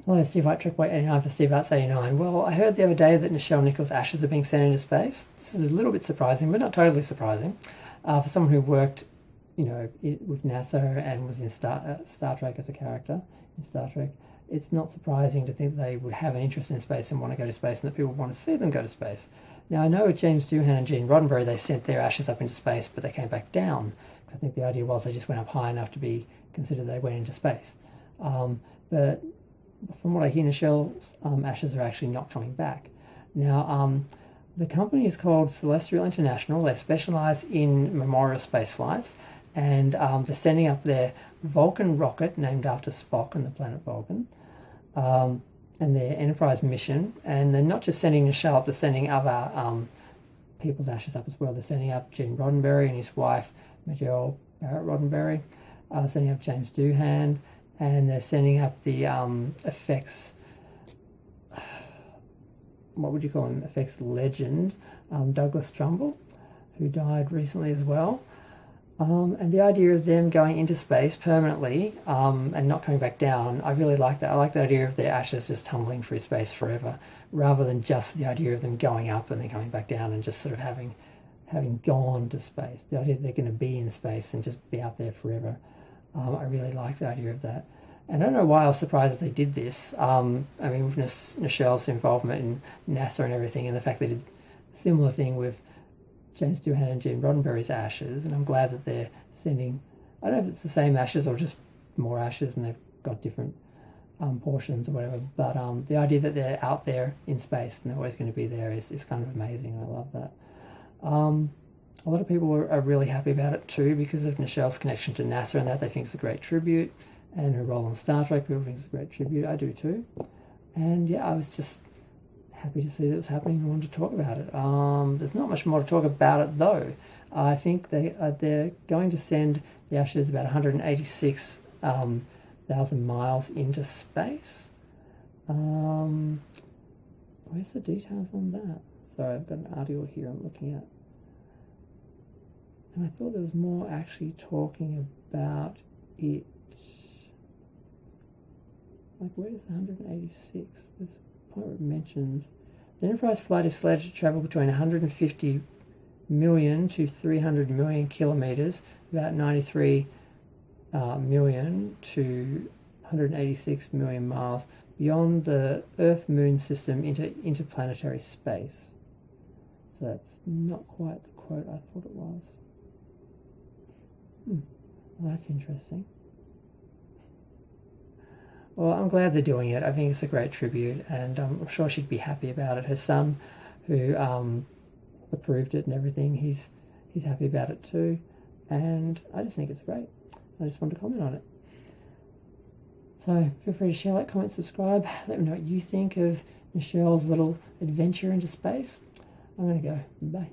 Hello, Steve White, Trickway 89 for Steve Arts 89. Well, I heard the other day that Nichelle Nichols Ashes are being sent into space. This is a little bit surprising, but not totally surprising. For someone who worked, with NASA and was in Star Trek as a character in Star Trek, it's not surprising to think they would have an interest in space and want to go to space, and that people want to see them go to space. Now, I know with James Doohan and Gene Roddenberry, they sent their ashes up into space, but they came back down, because I think the idea was they just went up high enough to be considered they went into space. But from what I hear, Nichelle's ashes are actually not coming back. Now, the company is called Celestial International. They specialise in memorial space flights, and they're sending up their Vulcan rocket, named after Spock and the planet Vulcan, and their Enterprise mission. And they're not just sending Nichelle up, they're sending other people's ashes up as well. They're sending up Gene Roddenberry and his wife, Nichelle Roddenberry, sending up James Doohan, and they're sending up the effects, what would you call him, effects legend, Douglas Trumbull, who died recently as well. And the idea of them going into space permanently and not coming back down, I really like that. I like the idea of their ashes just tumbling through space forever, rather than just the idea of them going up and then coming back down and just sort of having gone to space. The idea that they're going to be in space and just be out there forever. I really like the idea of that. And I don't know why I was surprised that they did this. With Nichelle's involvement in NASA and everything, and the fact they did a similar thing with James Doohan and Gene Roddenberry's ashes, and I'm glad that they're sending, I don't know if it's the same ashes or just more ashes and they've got different portions or whatever, but the idea that they're out there in space and they're always going to be there is kind of amazing, and I love that. A lot of people are really happy about it too, because of Nichelle's connection to NASA and that. They think it's a great tribute, and her role in Star Trek, people think it's a great tribute. I do too. And yeah, I was just happy to see that it was happening and wanted to talk about it. There's not much more to talk about it though. I think they're going to send the ashes about 186,000 miles into space. Where's the details on that? Sorry, I've got an article here I'm looking at. And I thought there was more actually talking about it. Like, where's 186? There's a point where it mentions the Enterprise flight is slated to travel between 150 million to 300 million kilometres, about 93 million to 186 million miles, beyond the Earth-Moon system into interplanetary space. So that's not quite the quote I thought it was. Well, that's interesting. Well, I'm glad they're doing it. I think it's a great tribute, and I'm sure she'd be happy about it. Her son, who approved it and everything, he's happy about it too, and I just think it's great. I just wanted to comment on it. So feel free to share, like, comment, subscribe. Let me know what you think of Nichelle's little adventure into space. I'm going to go. Bye.